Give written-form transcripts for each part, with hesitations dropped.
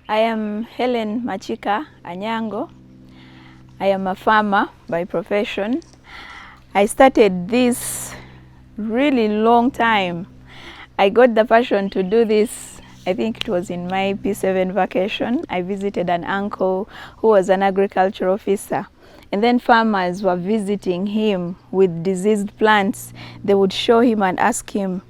I am Hellen Machika, Anyango. I am a farmer by profession. I started this really long time. I got the passion to do this, I think it was in my P7 vacation. I visited an uncle who was an agriculture officer. And then farmers were visiting him with diseased plants. They would show him and ask him,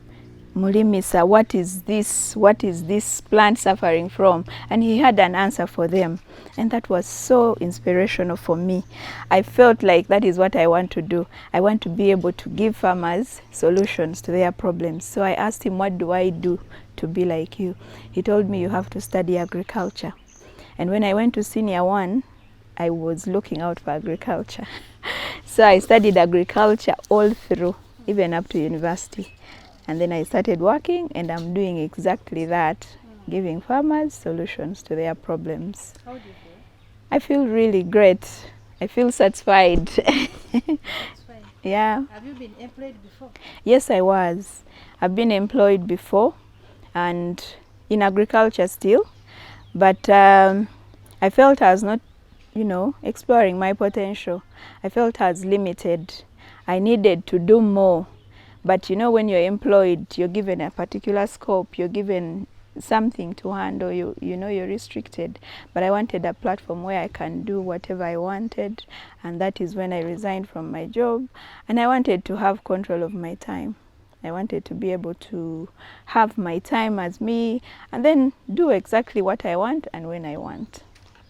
Mulimisa, what is this? What is this plant suffering from? And he had an answer for them. And that was so inspirational for me. I felt like that is what I want to do. I want to be able to give farmers solutions to their problems. So I asked him, what do I do to be like you? He told me, you have to study agriculture. And when I went to senior one, I was looking out for agriculture. So I studied agriculture all through, even up to university. And then I started working, and I'm doing exactly that, giving farmers solutions to their problems. How do you feel? I feel really great. I feel satisfied. Satisfied. Yeah. Have you been employed before? Yes, I was. I've been employed before, and in agriculture still. But I felt I was not, exploring my potential. I felt I was limited. I needed to do more. But when you're employed, you're given a particular scope, you're given something to handle, you're restricted. But I wanted a platform where I can do whatever I wanted, and that is when I resigned from my job. And I wanted to have control of my time. I wanted to be able to have my time as me, and then do exactly what I want and when I want.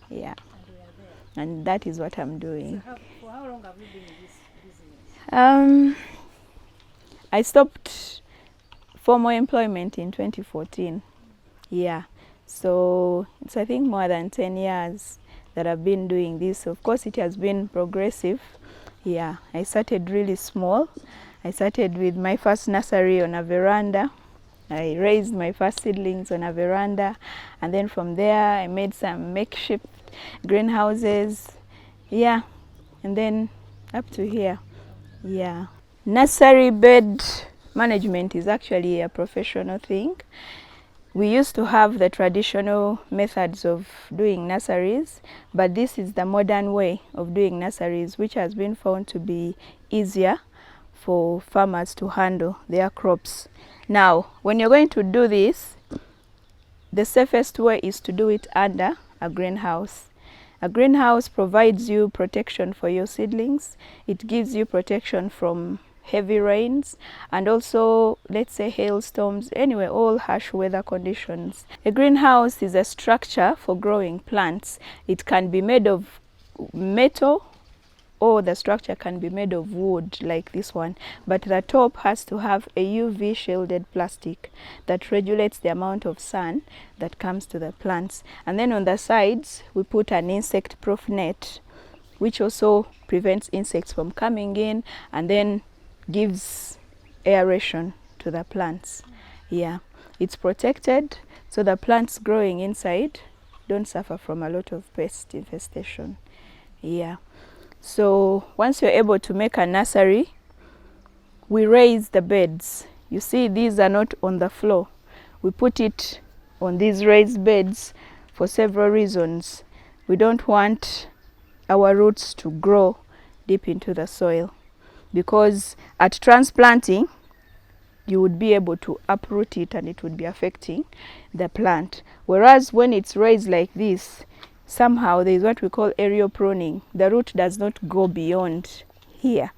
Yeah. And we are there. And that is what I'm doing. So for how long have you been in this business? I stopped formal employment in 2014. Yeah, so it's I think more than 10 years that I've been doing this. Of course, it has been progressive. Yeah, I started really small. I started with my first nursery on a veranda. I raised my first seedlings on a veranda, and then from there I made some makeshift greenhouses. Yeah, and then up to here. Yeah. Nursery bed management is actually a professional thing. We used to have the traditional methods of doing nurseries, but this is the modern way of doing nurseries, which has been found to be easier for farmers to handle their crops. Now, when you're going to do this, the safest way is to do it under a greenhouse. A greenhouse provides you protection for your seedlings. It gives you protection from heavy rains and also, let's say, hailstorms, anyway, all harsh weather conditions. A greenhouse is a structure for growing plants. It can be made of metal, or the structure can be made of wood like this one, but the top has to have a UV shielded plastic that regulates the amount of sun that comes to the plants. And then on the sides we put an insect proof net, which also prevents insects from coming in and then gives aeration to the plants. Yeah, it's protected, so the plants growing inside don't suffer from a lot of pest infestation. Yeah. So once you're able to make a nursery, we raise the beds. You see, these are not on the floor. We put it on these raised beds for several reasons. We don't want our roots to grow deep into the soil, because at transplanting, you would be able to uproot it and it would be affecting the plant. Whereas when it's raised like this, somehow there is what we call aerial pruning. The root does not go beyond here.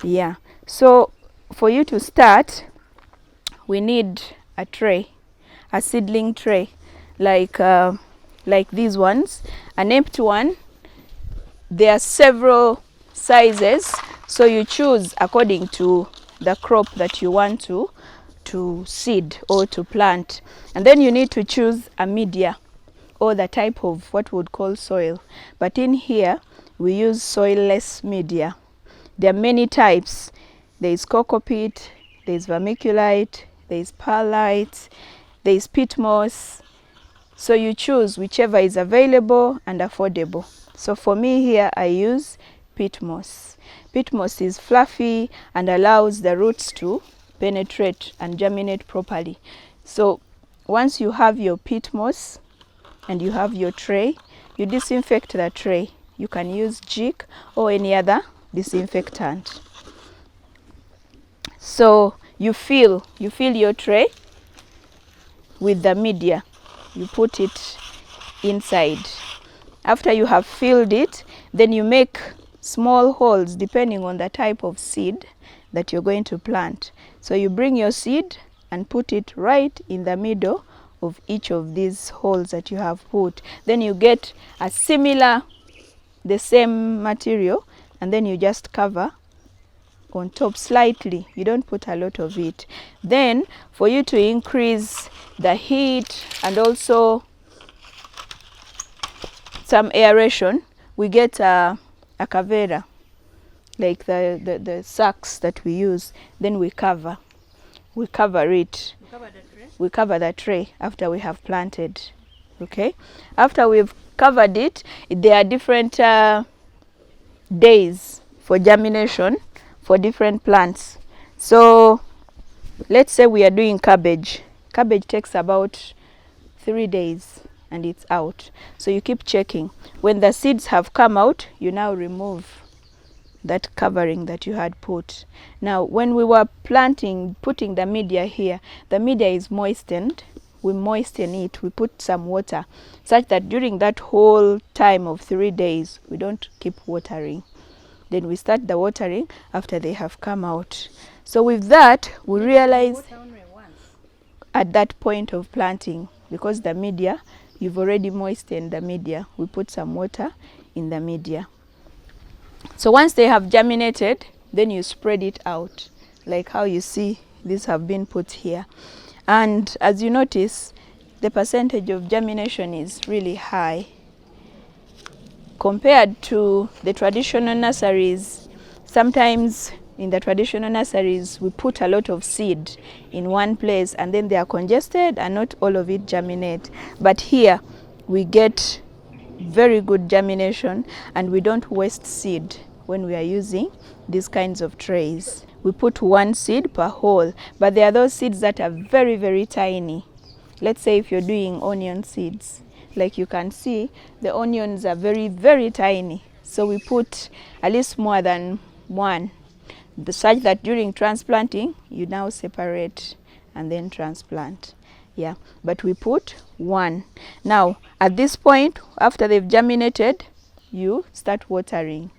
Yeah. So for you to start, we need a tray, a seedling tray, like these ones, an empty one. There are several sizes, so you choose according to the crop that you want to seed or to plant. And then you need to choose a media, or the type of what we would call soil. But in here, we use soilless media. There are many types. There is cocopeat, there is vermiculite, there is perlite, there is peat moss. So you choose whichever is available and affordable. So for me here, I use peat moss. Peat moss is fluffy and allows the roots to penetrate and germinate properly. So once you have your peat moss, and you have your tray, you disinfect the tray. You can use Jik or any other disinfectant. So you fill your tray with the media. You put it inside. After you have filled it, then you make small holes depending on the type of seed that you're going to plant. So you bring your seed and put it right in the middle of each of these holes that you have put. Then you get a similar, the same material, and then you just cover on top slightly. You don't put a lot of it. Then for you to increase the heat and also some aeration, we get a cavera, like the sacks that we use. Then we cover it. You cover the tray? We cover the tray after we have planted. Okay, after we've covered it, there are different days for germination for different plants. So let's say we are doing cabbage. Cabbage takes about 3 days and it's out. So you keep checking. When the seeds have come out, you now remove that covering that you had put. Now when we were putting the media here, the media is moistened. We moisten it, we put some water, such that during that whole time of 3 days, we don't keep watering. Then we start the watering after they have come out. So with that, we realize at that point of planting, because the media, you've already moistened the media, we put some water in the media. So once they have germinated, then you spread it out, like how you see these have been put here. And as you notice, the percentage of germination is really high. Compared to the traditional nurseries, sometimes in the traditional nurseries, we put a lot of seed in one place and then they are congested and not all of it germinate. But here, we get very good germination and we don't waste seed when we are using these kinds of trays. We put one seed per hole, but there are those seeds that are very, very tiny. Let's say if you're doing onion seeds, like you can see, the onions are very, very tiny. So we put at least more than one, such that during transplanting, you now separate and then transplant. Yeah, but we put one. Now, at this point, after they've germinated, you start watering.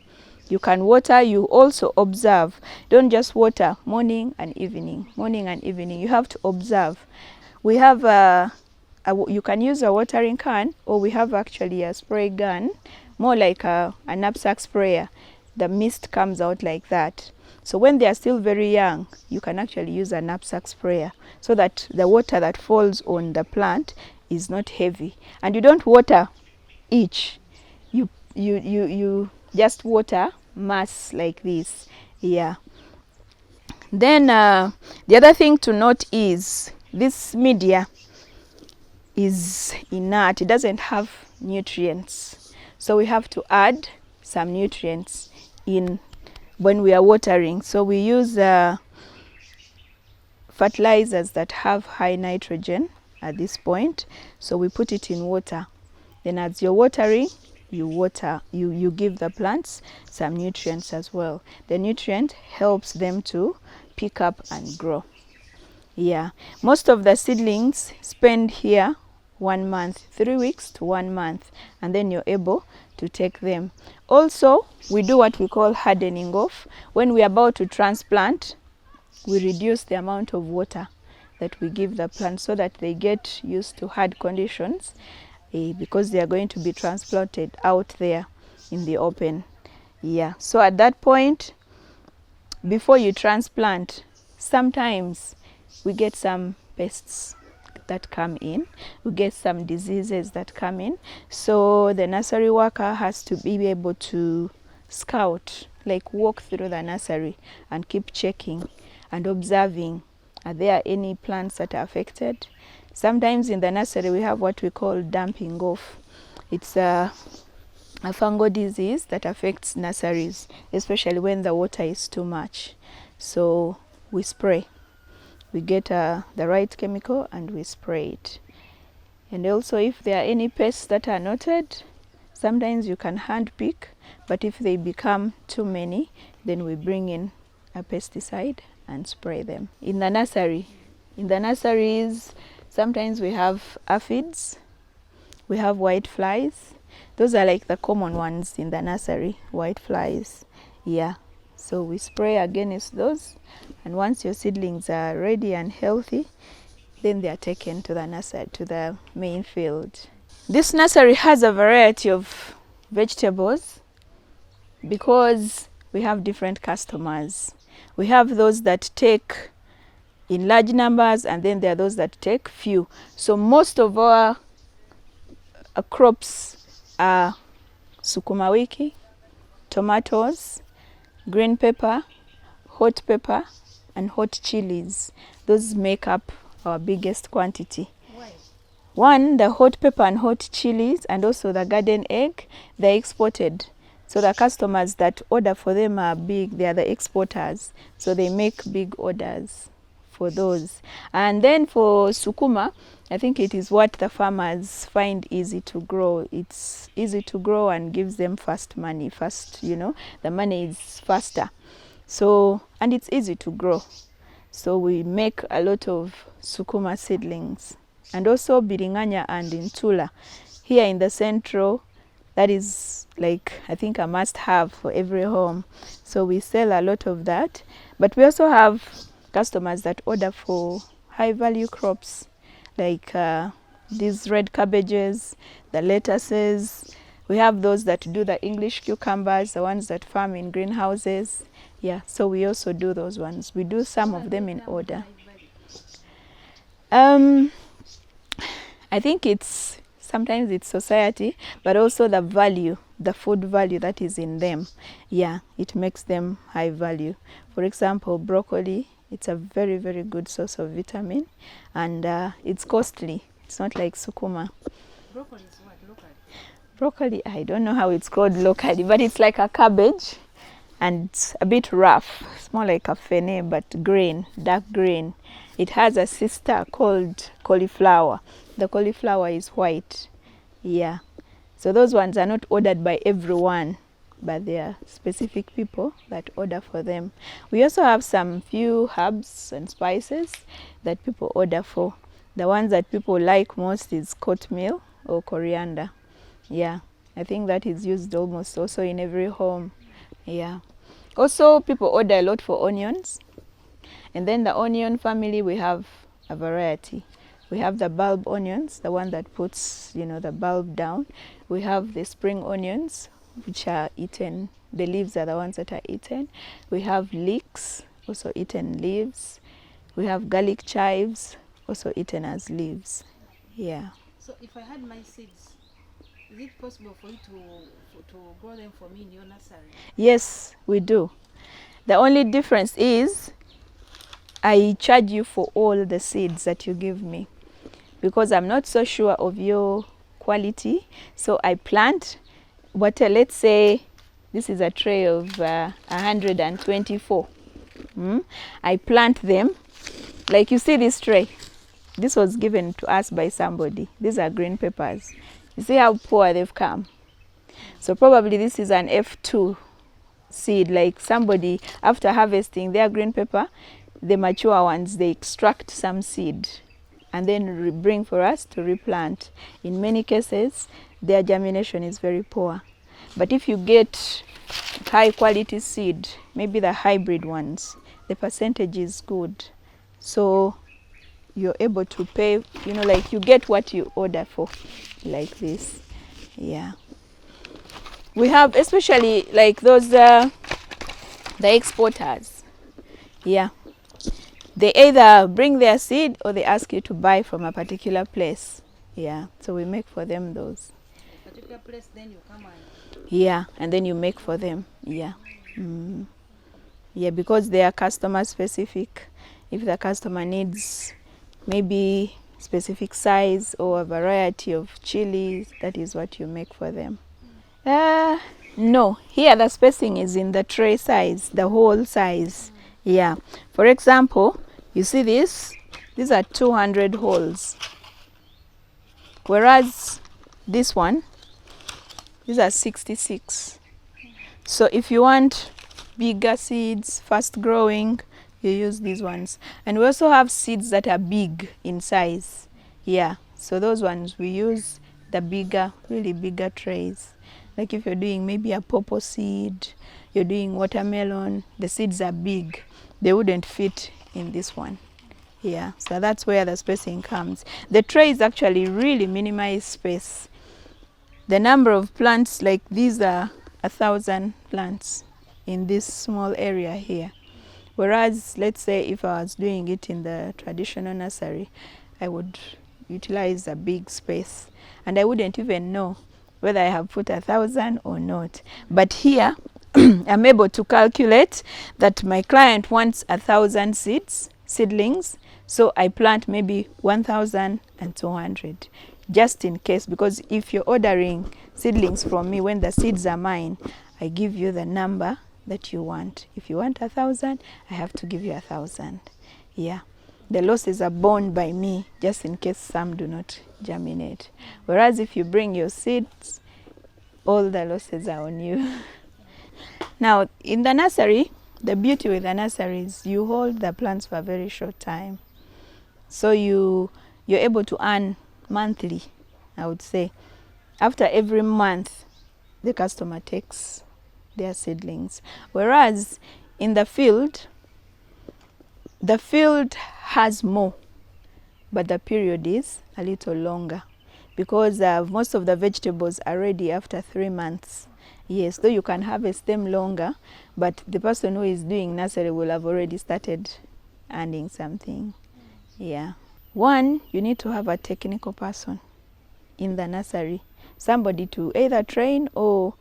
You can water, you also observe. Don't just water morning and evening. Morning and evening, you have to observe. We have you can use a watering can, or we have actually a spray gun, more like a knapsack sprayer. The mist comes out like that. So when they are still very young, you can actually use a knapsack sprayer so that the water that falls on the plant is not heavy. And you don't water each. You just water mass like this. Yeah. Then the other thing to note is this media is inert. It doesn't have nutrients. So we have to add some nutrients in when we are watering. So we use fertilizers that have high nitrogen at this point. So we put it in water. Then as you're watering, you give the plants some nutrients as well. The nutrient helps them to pick up and grow. Yeah, most of the seedlings spend here 1 month, 3 weeks to 1 month, and then you're able to take them. Also, we do what we call hardening off. When we're about to transplant, we reduce the amount of water that we give the plant so that they get used to hard conditions, because they are going to be transplanted out there in the open. Yeah, so at that point, before you transplant, sometimes we get some pests that come in, we get some diseases that come in. So the nursery worker has to be able to scout, like walk through the nursery and keep checking and observing, are there any plants that are affected. Sometimes in the nursery we have what we call dumping off. It's a fungal disease that affects nurseries, especially when the water is too much. So we spray. We get the right chemical and we spray it. And also if there are any pests that are noted, sometimes you can hand pick, but if they become too many, then we bring in a pesticide and spray them. In the nurseries, sometimes we have aphids, we have white flies. Those are like the common ones in the nursery, white flies. Yeah, so we spray against those, and once your seedlings are ready and healthy, then they are taken to the nursery, to the main field. This nursery has a variety of vegetables because we have different customers. We have those that take in large numbers, and then there are those that take few. So most of our crops are sukuma wiki, tomatoes, green pepper, hot pepper, and hot chilies. Those make up our biggest quantity. Why? One, the hot pepper and hot chilies, and also the garden egg, they're exported. So the customers that order for them are big, they are the exporters. So they make big orders for those. And then for sukuma, I think it is what the farmers find easy to grow. It's easy to grow and gives them fast money. The money is faster. So, and it's easy to grow. So we make a lot of sukuma seedlings. And also biringanya and intula. Here in the central, that is like, I think, a must-have for every home. So we sell a lot of that. But we also have customers that order for high-value crops, like these red cabbages, the lettuces. We have those that do the English cucumbers, the ones that farm in greenhouses. Yeah, so we also do those ones. We do some of them in order. I think sometimes it's society, but also the value, the food value that is in them. Yeah, it makes them high value. For example, broccoli, it's a very, very good source of vitamin, and it's costly. It's not like sukuma. Broccoli is what, local? Broccoli, I don't know how it's called locally, but it's like a cabbage, and it's a bit rough. It's more like a fene, but green, dark green. It has a sister called cauliflower. The cauliflower is white. Yeah. So those ones are not ordered by everyone, but there are specific people that order for them. We also have some few herbs and spices that people order for. The ones that people like most is cornmeal or coriander. Yeah. I think that is used almost also in every home. Yeah. Also, people order a lot for onions. And then the onion family, we have a variety. We have the bulb onions, the one that puts, the bulb down. We have the spring onions, which are eaten. The leaves are the ones that are eaten. We have leeks, also eaten leaves. We have garlic chives, also eaten as leaves. Yeah. So if I had my seeds, is it possible for you to grow them for me in your nursery? Yes, we do. The only difference is I charge you for all the seeds that you give me, because I'm not so sure of your quality. So I plant let's say this is a tray of 124. I plant them. Like you see this tray, this was given to us by somebody. These are green peppers. You see how poor they've come. So probably this is an F2 seed, like somebody after harvesting their green pepper, the mature ones, they extract some seed and then bring for us to replant. In many cases, their germination is very poor. But if you get high quality seed, maybe the hybrid ones, the percentage is good. So you're able to pay, like you get what you order for, like this. Yeah. We have especially like those, the exporters. Yeah. They either bring their seed or they ask you to buy from a particular place. Yeah. So we make for them those. A particular place, then you come and... Yeah, and then you make for them. Yeah. Yeah, because they are customer specific. If the customer needs maybe specific size or a variety of chilies, that is what you make for them. No, here the spacing is in the tray size, the whole size. Yeah. For example, you see this? These are 200 holes. whereas this one, these are 66. So if you want bigger seeds, fast growing, you use these ones. And we also have seeds that are big in size. Yeah, so those ones we use the bigger, really bigger trays. Like if you're doing maybe a pawpaw seed, you're doing watermelon, the seeds are big. They wouldn't fit in this one. Yeah, so that's where the spacing comes. The trays actually really minimize space. The number of plants, like these are 1,000 plants in this small area here. Whereas, let's say if I was doing it in the traditional nursery, I would utilize a big space. And I wouldn't even know whether I have put 1,000 or not. But here, I'm able to calculate that my client wants 1,000 seedlings. So I plant maybe 1,200. Just in case, because if you're ordering seedlings from me when the seeds are mine, I give you the number that you want. If you want 1,000, I have to give you 1,000. Yeah, the losses are borne by me just in case some do not germinate. Whereas if you bring your seeds, all the losses are on you. Now in the nursery, the beauty with the nursery is you hold the plants for a very short time. So you're able to earn monthly, I would say. After every month, the customer takes their seedlings. Whereas in the field has more, but the period is a little longer because most of the vegetables are ready after 3 months. Yes, though you can harvest them longer, but the person who is doing nursery will have already started earning something. Yeah. One, you need to have a technical person in the nursery, somebody to either train or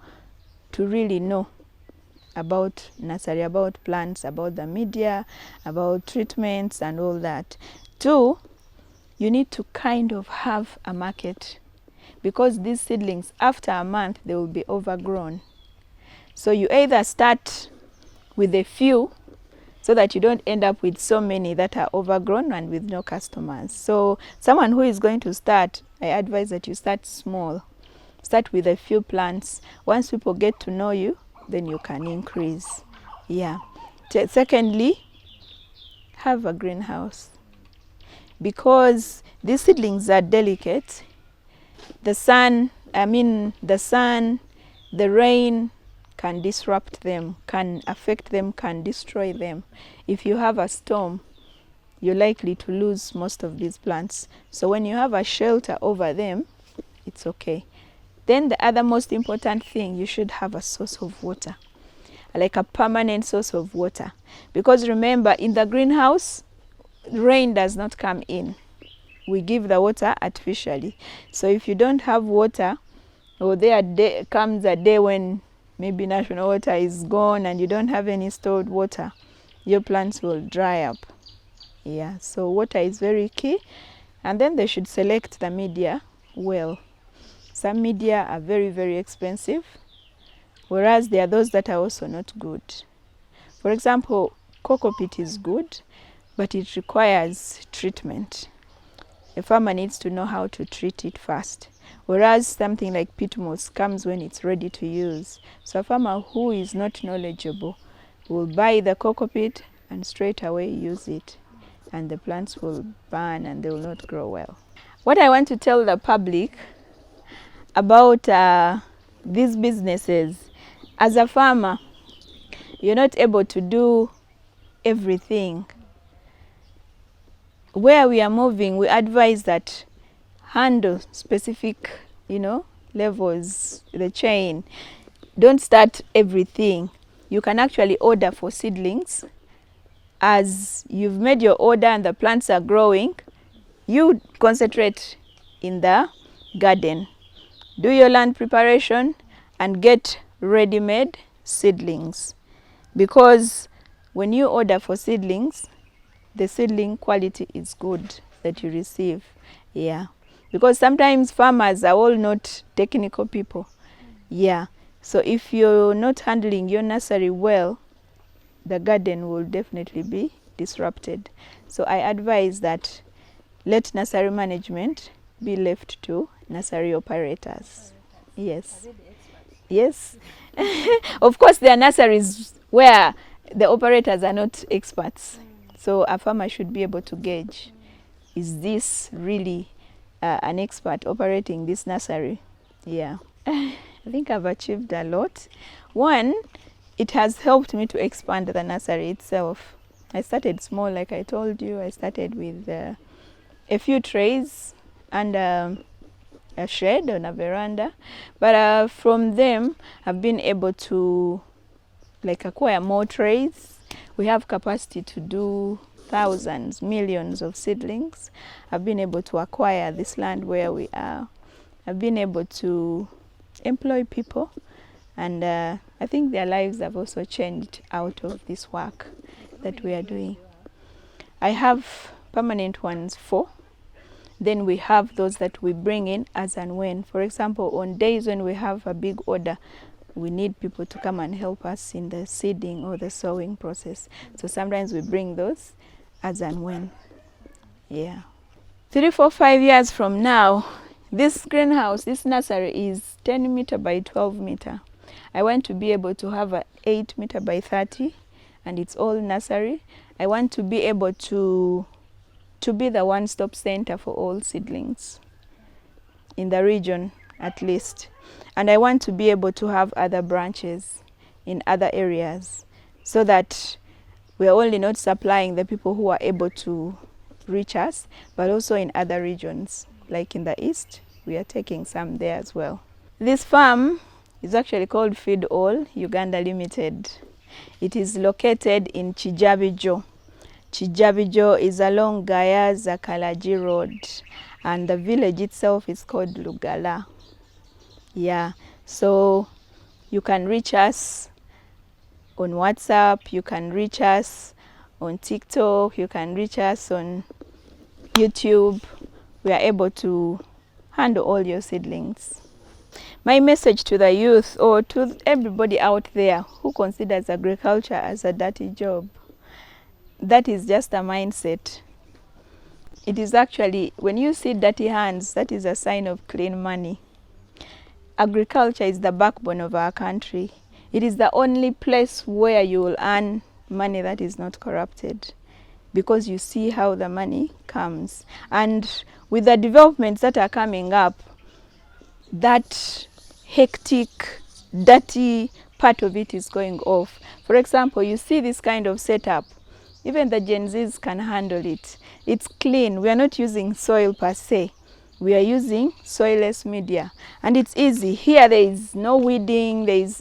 to really know about nursery, about plants, about the media, about treatments and all that. Two, you need to kind of have a market, because these seedlings, after a month, they will be overgrown. So you either start with a few so that you don't end up with so many that are overgrown and with no customers. So someone who is going to start, I advise that you start small. Start with a few plants. Once people get to know you, then you can increase. Yeah. Secondly, have a greenhouse, because these seedlings are delicate. The sun, the rain can disrupt them, can affect them, can destroy them. If you have a storm, you're likely to lose most of these plants. So when you have a shelter over them, it's okay. Then the other most important thing, you should have a source of water, like a permanent source of water. Because remember, in the greenhouse, rain does not come in. We give the water artificially. So if you don't have water, or there comes a day when maybe national water is gone and you don't have any stored water, your plants will dry up. Yeah, so water is very key. And then they should select the media well. Some media are very, very expensive, whereas there are those that are also not good. For example, cocoa peat is good, but it requires treatment. A farmer needs to know how to treat it first. Whereas something like peat moss comes when it's ready to use. So a farmer who is not knowledgeable will buy the cocoa peat and straight away use it. And the plants will burn and they will not grow well. What I want to tell the public about these businesses, as a farmer, you're not able to do everything. Where we are moving, we advise that handle specific, levels, the chain. Don't start everything. You can actually order for seedlings. As you've made your order and the plants are growing, you concentrate in the garden. Do your land preparation and get ready-made seedlings. Because when you order for seedlings, the seedling quality is good that you receive. Yeah. Because sometimes farmers are all not technical people. Yeah. So if you're not handling your nursery well, the garden will definitely be disrupted. So I advise that let nursery management be left to nursery operators. Are Yes. they the experts? Yes. Of course, there are nurseries where the operators are not experts. So a farmer should be able to gauge, is this really an expert operating this nursery? Yeah. I think I've achieved a lot. One, it has helped me to expand the nursery itself. I started small, like I told you. I started with a few trays and a shed on a veranda. But from them, I've been able to acquire more trays. We have capacity to do thousands, millions of seedlings. I've been able to acquire this land where we are. I've been able to employ people, and I think their lives have also changed out of this work that we are doing. I have permanent ones 4. Then we have those that we bring in as and when. For example, on days when we have a big order, we need people to come and help us in the seeding or the sowing process. So sometimes we bring those as and when. Yeah. 3, 4, 5 years from now, this greenhouse, this nursery is 10 meter by 12 meter. I want to be able to have a 8 meter by 30, and it's all nursery. I want to be able to be the one-stop center for all seedlings in the region, at least. And I want to be able to have other branches in other areas, so that we are only not supplying the people who are able to reach us, but also in other regions, like in the east, we are taking some there as well. This farm is actually called Feed All Uganda Limited. It is located in Chijabijo. Chijabijo is along Gayaza Kalaji Road, and the village itself is called Lugala. Yeah, so you can reach us on WhatsApp, you can reach us on TikTok, you can reach us on YouTube. We are able to handle all your seedlings. My message to the youth, or to everybody out there who considers agriculture as a dirty job, that is just a mindset. It is actually, when you see dirty hands, that is a sign of clean money. Agriculture is the backbone of our country. It is the only place where you will earn money that is not corrupted, because you see how the money comes. And with the developments that are coming up, that hectic, dirty part of it is going off. For example, you see this kind of setup. Even the Gen Zs can handle it. It's clean. We are not using soil per se. We are using soilless media. And it's easy. Here there is no weeding, there is,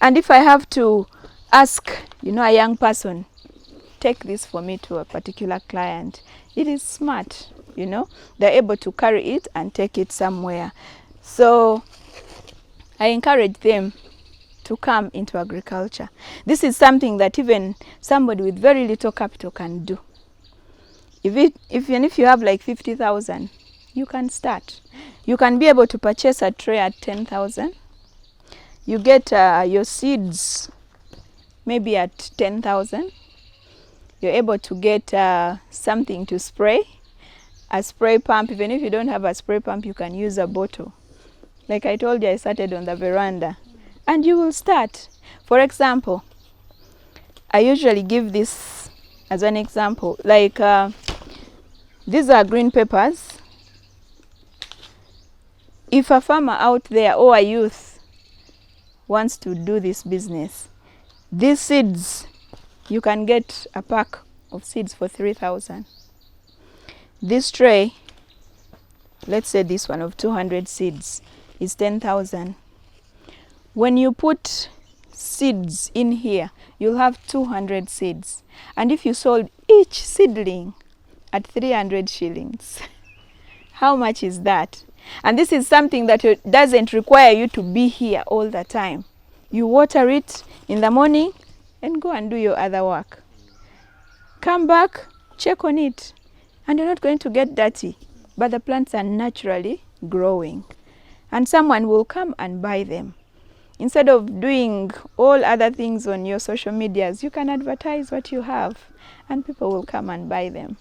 and if I have to ask, a young person, take this for me to a particular client, it is smart, They're able to carry it and take it somewhere. So I encourage them to come into agriculture. This is something that even somebody with very little capital can do. Even if you have like 50,000, you can start. You can be able to purchase a tray at 10,000. You get your seeds maybe at 10,000. You're able to get something to spray, a spray pump. Even if you don't have a spray pump, you can use a bottle. Like I told you, I started on the veranda. And you will start. For example, I usually give this as an example. Like these are green peppers. If a farmer out there or a youth wants to do this business, these seeds, you can get a pack of seeds for 3,000. This tray, let's say this one of 200 seeds, is 10,000. When you put seeds in here, you'll have 200 seeds. And if you sold each seedling at 300 shillings, how much is that? And this is something that doesn't require you to be here all the time. You water it in the morning and go and do your other work. Come back, check on it, and you're not going to get dirty. But the plants are naturally growing, and someone will come and buy them. Instead of doing all other things on your social medias, you can advertise what you have, and people will come and buy them.